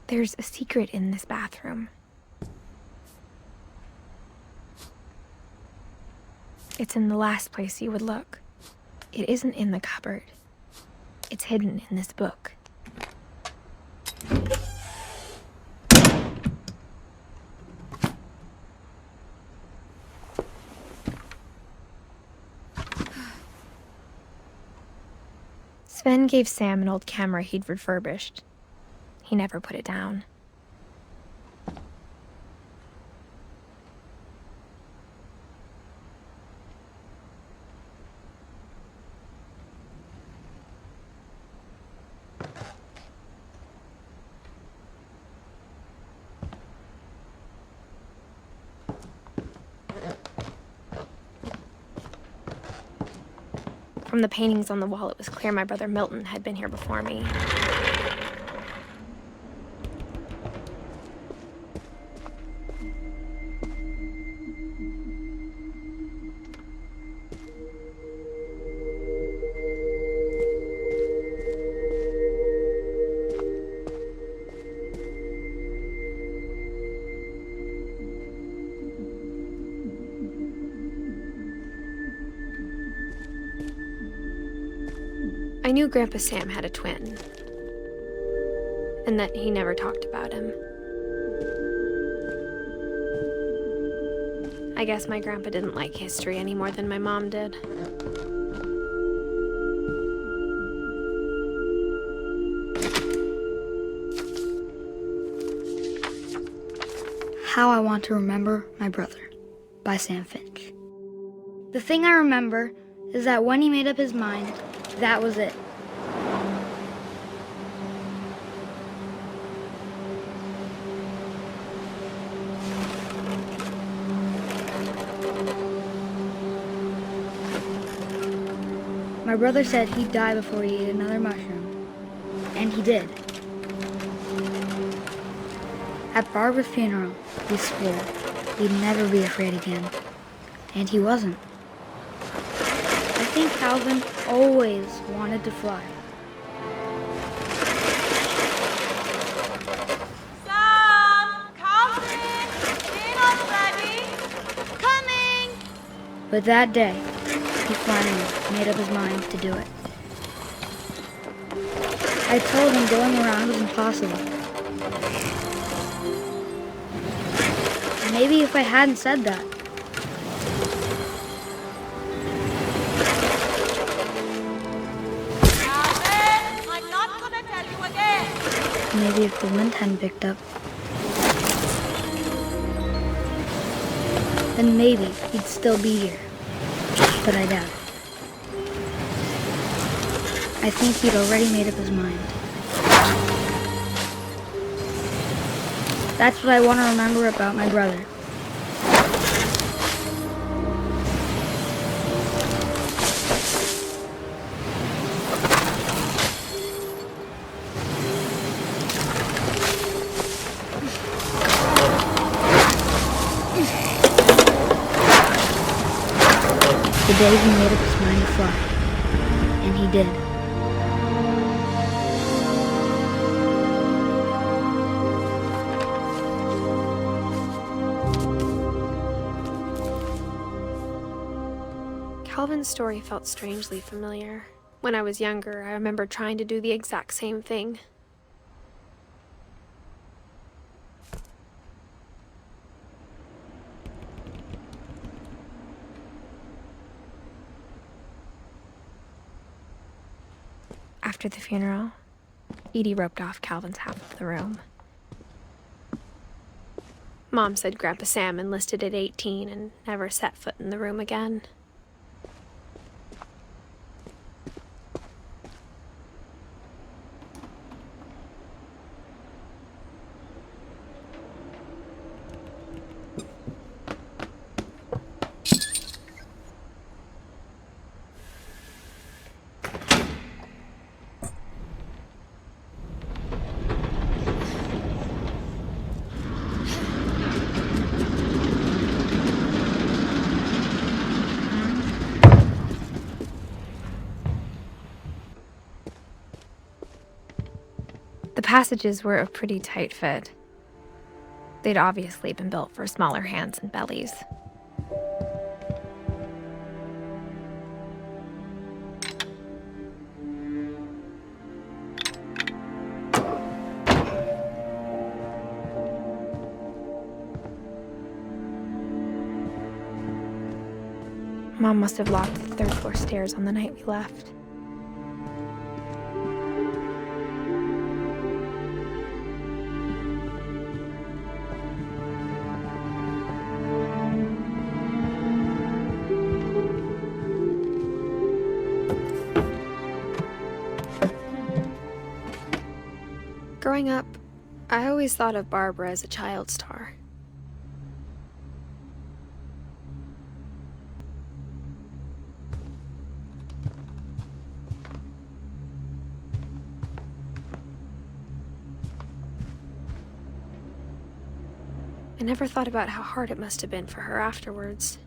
There's a secret in this bathroom. It's in the last place you would look. It isn't in the cupboard. It's hidden in this book. Sven gave Sam an old camera he'd refurbished. He never put it down. From the paintings on the wall, it was clear my brother Milton had been here before me. I knew Grandpa Sam had a twin, and that he never talked about him. I guess my grandpa didn't like history any more than my mom did. How I Want to Remember My Brother by Sam Finch. The thing I remember is that when he made up his mind, that was it. My brother said he'd die before he ate another mushroom, and he did. At Barbara's funeral, he swore he'd never be afraid again, and he wasn't. I think Calvin always wanted to fly. Sam! Calvin! Dinner's ready! Coming! But that day, he finally made up his mind to do it. I told him going around was impossible. Maybe if I hadn't said that, maybe if the wind hadn't picked up, then maybe he'd still be here. But I doubt it. I think he'd already made up his mind. That's what I want to remember about my brother. The day he made up his mind to fly. And he did. Calvin's story felt strangely familiar. When I was younger, I remember trying to do the exact same thing. After the funeral, Edie roped off Calvin's half of the room. Mom said Grandpa Sam enlisted at 18 and never set foot in the room again. The passages were a pretty tight fit. They'd obviously been built for smaller hands and bellies. Mom must have locked the third-floor stairs on the night we left. Growing up, I always thought of Barbara as a child star. I never thought about how hard it must have been for her afterwards.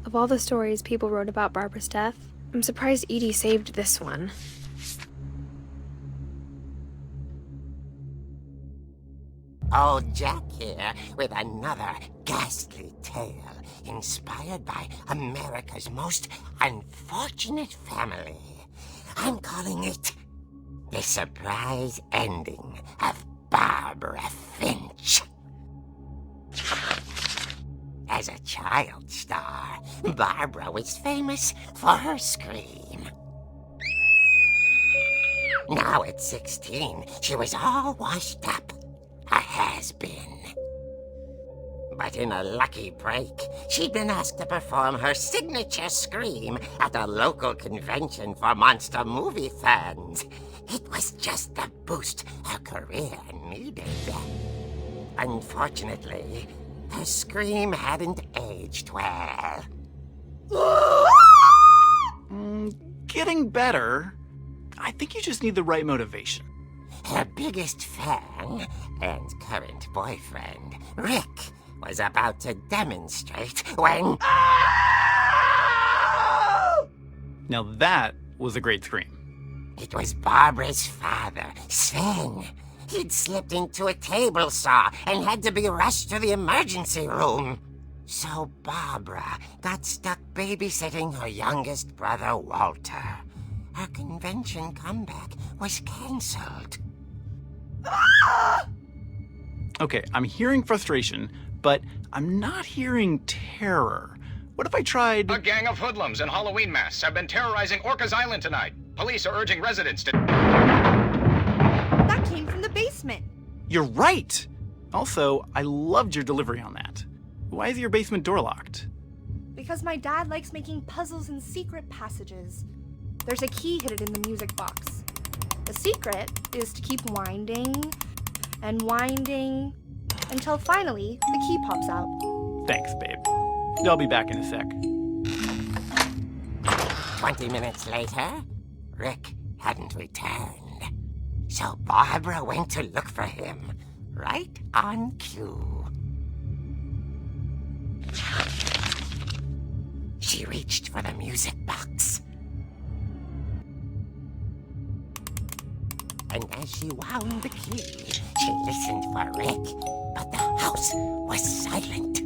Of all the stories people wrote about Barbara's death, I'm surprised Edie saved this one. Old Jack here with another ghastly tale inspired by America's most unfortunate family. I'm calling it The Surprise Ending of Barbara Finch. As a child star, Barbara was famous for her scream. Now at 16, she was all washed up. A has-been. But in a lucky break, she'd been asked to perform her signature scream at a local convention for monster movie fans. It was just the boost her career needed. Unfortunately, her scream hadn't aged well. Getting better. I think you just need the right motivation. Her biggest fan and current boyfriend, Rick, was about to demonstrate when... Now that was a great scream. It was Barbara's father, Sven. He'd slipped into a table saw and had to be rushed to the emergency room. So Barbara got stuck babysitting her youngest brother, Walter. Her convention comeback was cancelled. Okay, I'm hearing frustration, but I'm not hearing terror. What if I tried... A gang of hoodlums in Halloween masks have been terrorizing Orcas Island tonight. Police are urging residents to... That came from the basement. You're right! Also, I loved your delivery on that. Why is your basement door locked? Because my dad likes making puzzles and secret passages. There's a key hidden in the music box. The secret is to keep winding and winding until finally the key pops out. Thanks, babe. I'll be back in a sec. 20 minutes later, Rick hadn't returned. So Barbara went to look for him, right on cue. She reached for the music box. And as she wound the key, she listened for Rick, but the house was silent.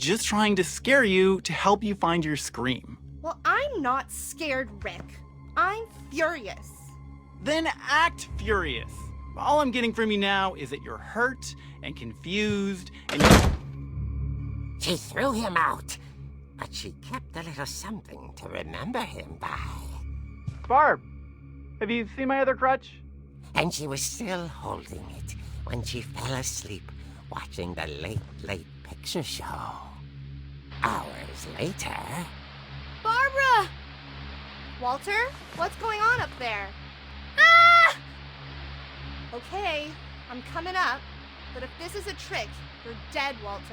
just trying to scare you to help you find your scream. Well, I'm not scared, Rick. I'm furious. Then act furious. All I'm getting from you now is that you're hurt and confused and She threw him out, but she kept a little something to remember him by. Barb, have you seen my other crutch? And she was still holding it when she fell asleep watching the late picture show. Hours later... Barbara! Walter, what's going on up there? Ah! Okay, I'm coming up, but if this is a trick, you're dead, Walter.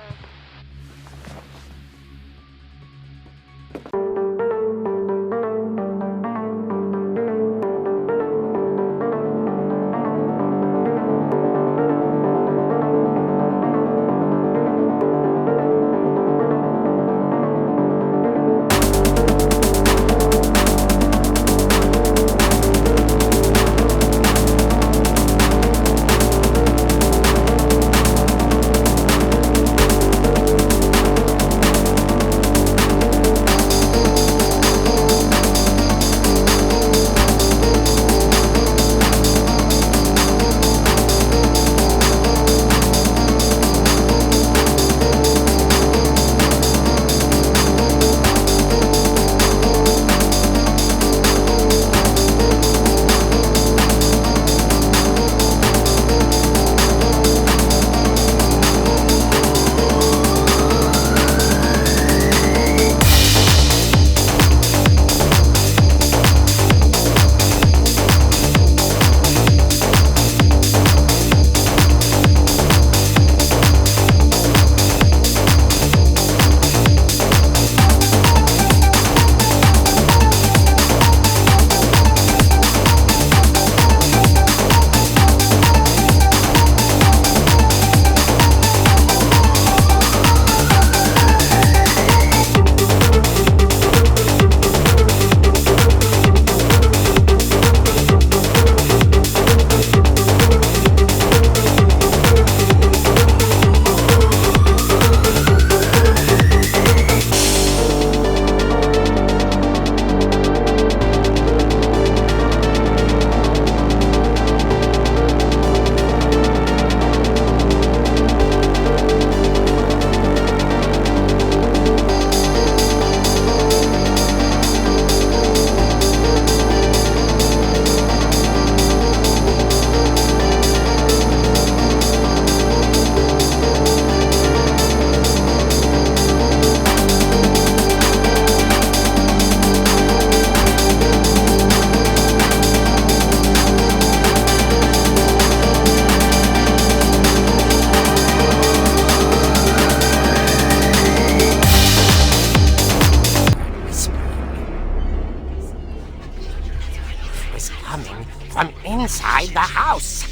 From inside the house.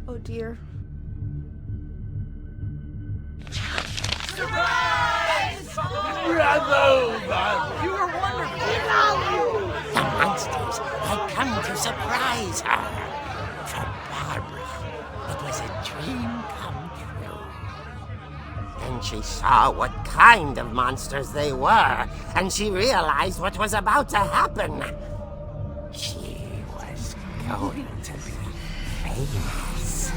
Oh dear. The monsters had come to surprise her. For Barbara, it was a dream come true. Then she saw what kind of monsters they were, and she realized what was about to happen. She was going to be famous.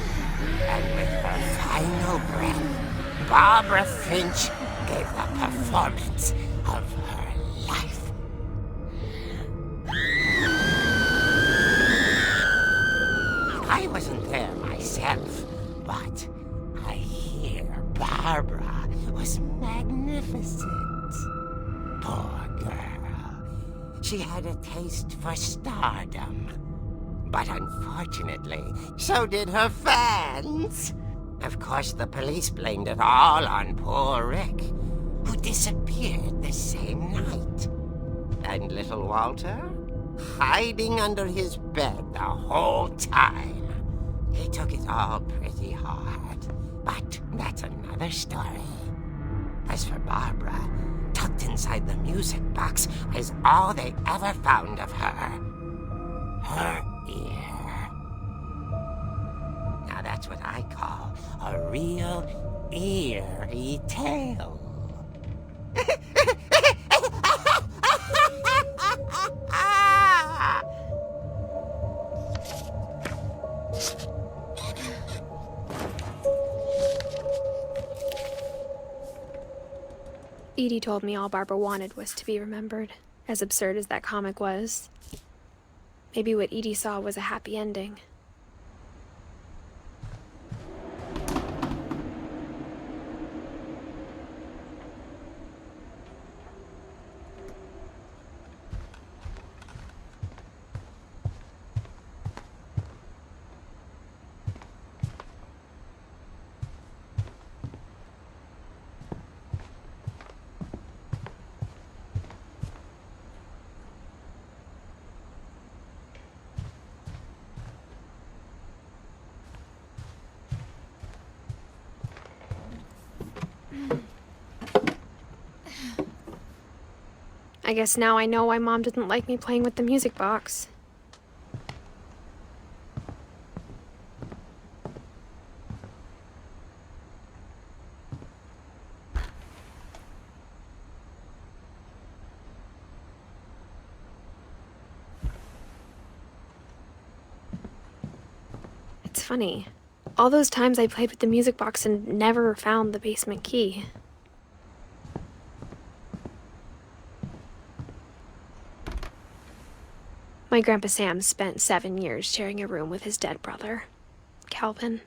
And with her final breath, Barbara Finch gave the performance of her life. I wasn't there myself, but I hear Barbara was magnificent. Poor girl. She had a taste for stardom. But unfortunately, so did her fans. Of course, the police blamed it all on poor Rick, who disappeared the same night. And little Walter? Hiding under his bed the whole time. He took it all pretty hard, but that's another story. As for Barbara, tucked inside the music box is all they ever found of her. Her ear. That's what I call a real eerie tale. Edie told me all Barbara wanted was to be remembered, as absurd as that comic was. Maybe what Edie saw was a happy ending. I guess now I know why Mom didn't like me playing with the music box. It's funny. All those times I played with the music box and never found the basement key. My Grandpa Sam spent 7 years sharing a room with his dead brother, Calvin.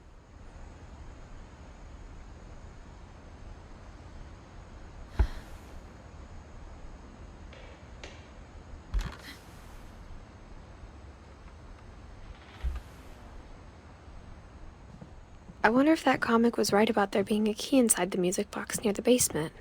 I wonder if that comic was right about there being a key inside the music box near the basement.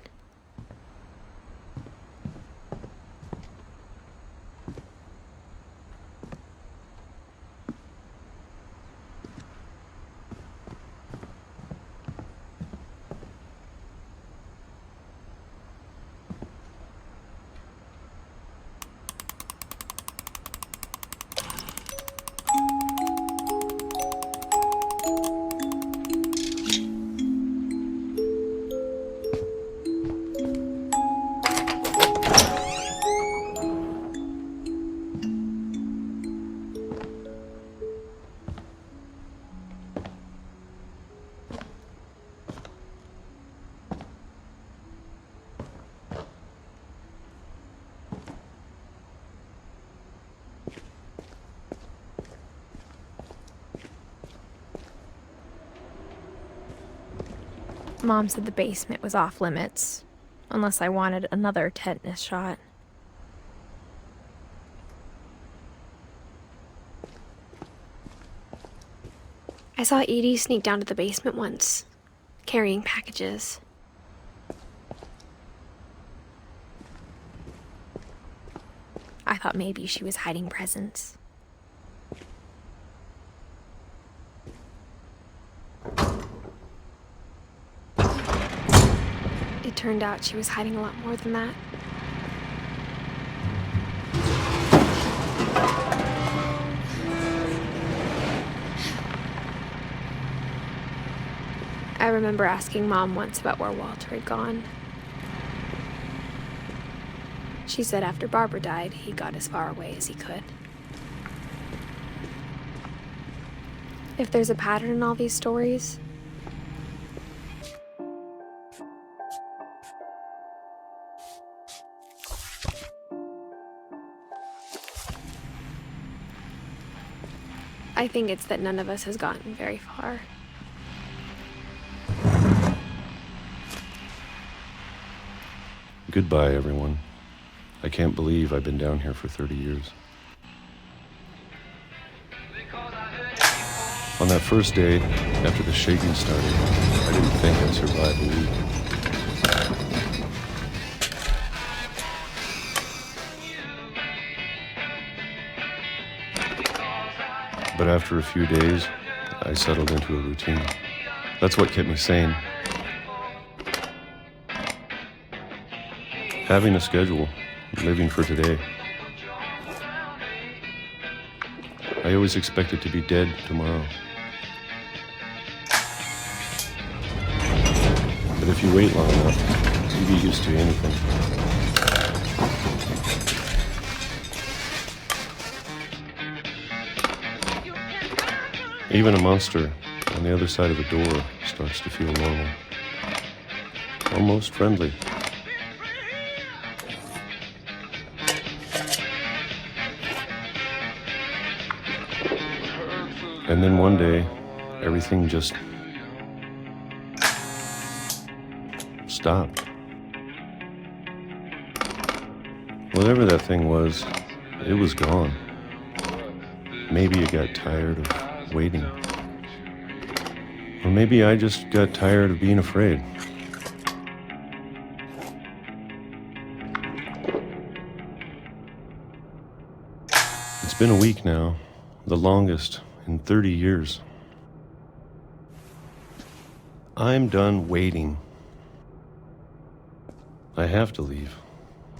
Mom said the basement was off limits, unless I wanted another tetanus shot. I saw Edie sneak down to the basement once, carrying packages. I thought maybe she was hiding presents. It turned out she was hiding a lot more than that. I remember asking Mom once about where Walter had gone. She said after Barbara died, he got as far away as he could. If there's a pattern in all these stories, I think it's that none of us has gotten very far. Goodbye, everyone. I can't believe I've been down here for 30 years. On that first day, after the shaking started, I didn't think I'd survive a week. But after a few days, I settled into a routine. That's what kept me sane. Having a schedule, living for today. I always expected to be dead tomorrow. But if you wait long enough, you get used to anything. Even a monster on the other side of the door starts to feel normal. Almost friendly. And then one day, everything just stopped. Whatever that thing was, it was gone. Maybe it got tired of waiting. Or maybe I just got tired of being afraid. It's been a week now, the longest in 30 years. I'm done waiting. I have to leave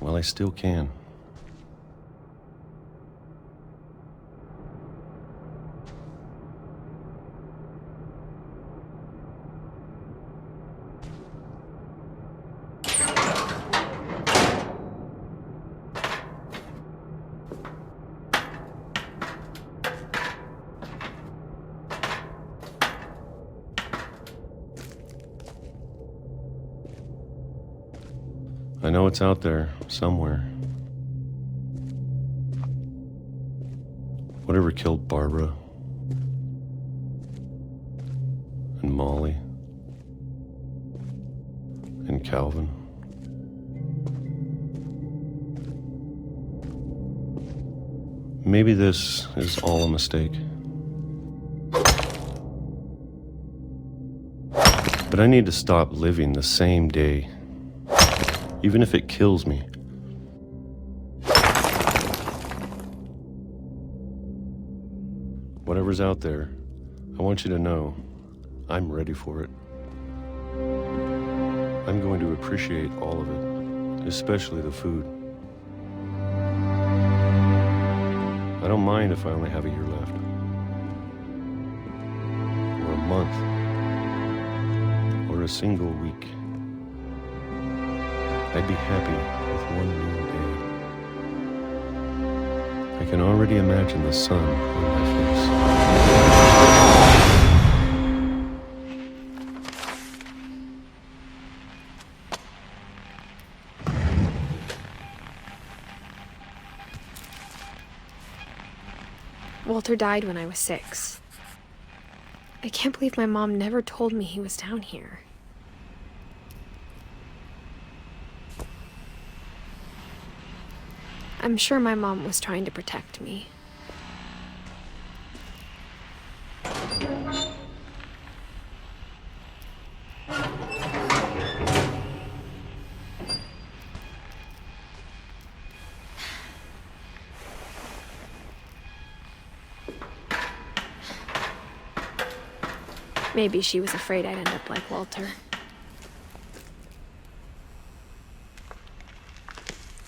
while I still can. I know it's out there, somewhere. Whatever killed Barbara and Molly and Calvin. Maybe this is all a mistake. But I need to stop living the same day. Even if it kills me. Whatever's out there, I want you to know I'm ready for it. I'm going to appreciate all of it, especially the food. I don't mind if I only have a year left. Or a month. Or a single week. I'd be happy with one new day. I can already imagine the sun on my face. Walter died when I was 6. I can't believe my mom never told me he was down here. I'm sure my mom was trying to protect me. Maybe she was afraid I'd end up like Walter.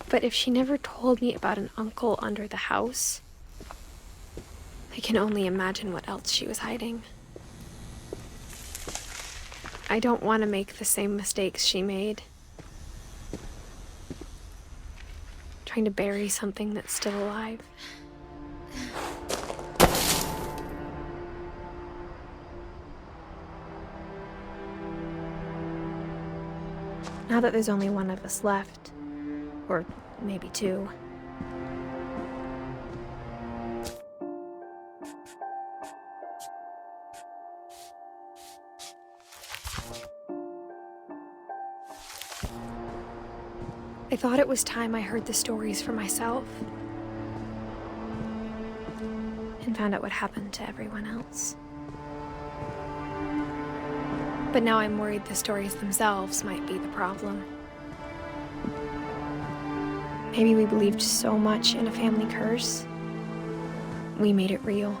But if she never told me about an uncle under the house, I can only imagine what else she was hiding. I don't want to make the same mistakes she made. Trying to bury something that's still alive. Now that there's only one of us left, or maybe 2. I thought it was time I heard the stories for myself and found out what happened to everyone else. But now I'm worried the stories themselves might be the problem. Maybe we believed so much in a family curse, we made it real.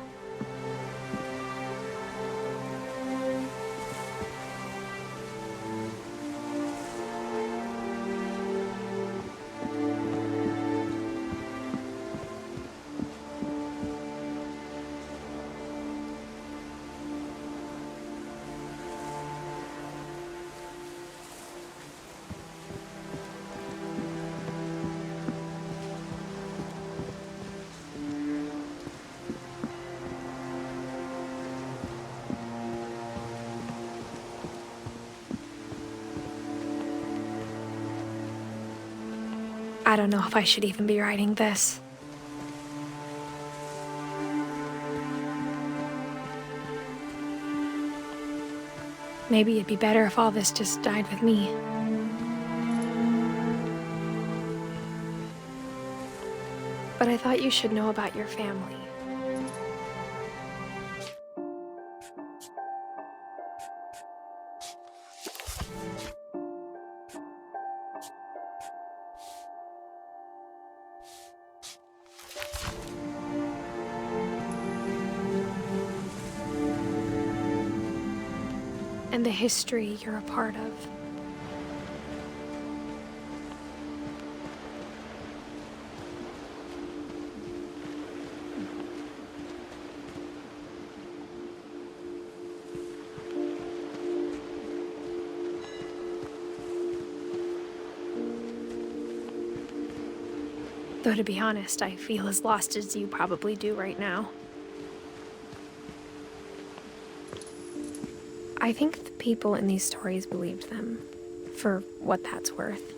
I don't know if I should even be writing this. Maybe it'd be better if all this just died with me. But I thought you should know about your family. And the history you're a part of. Though to be honest, I feel as lost as you probably do right now. I think the people in these stories believed them, for what that's worth.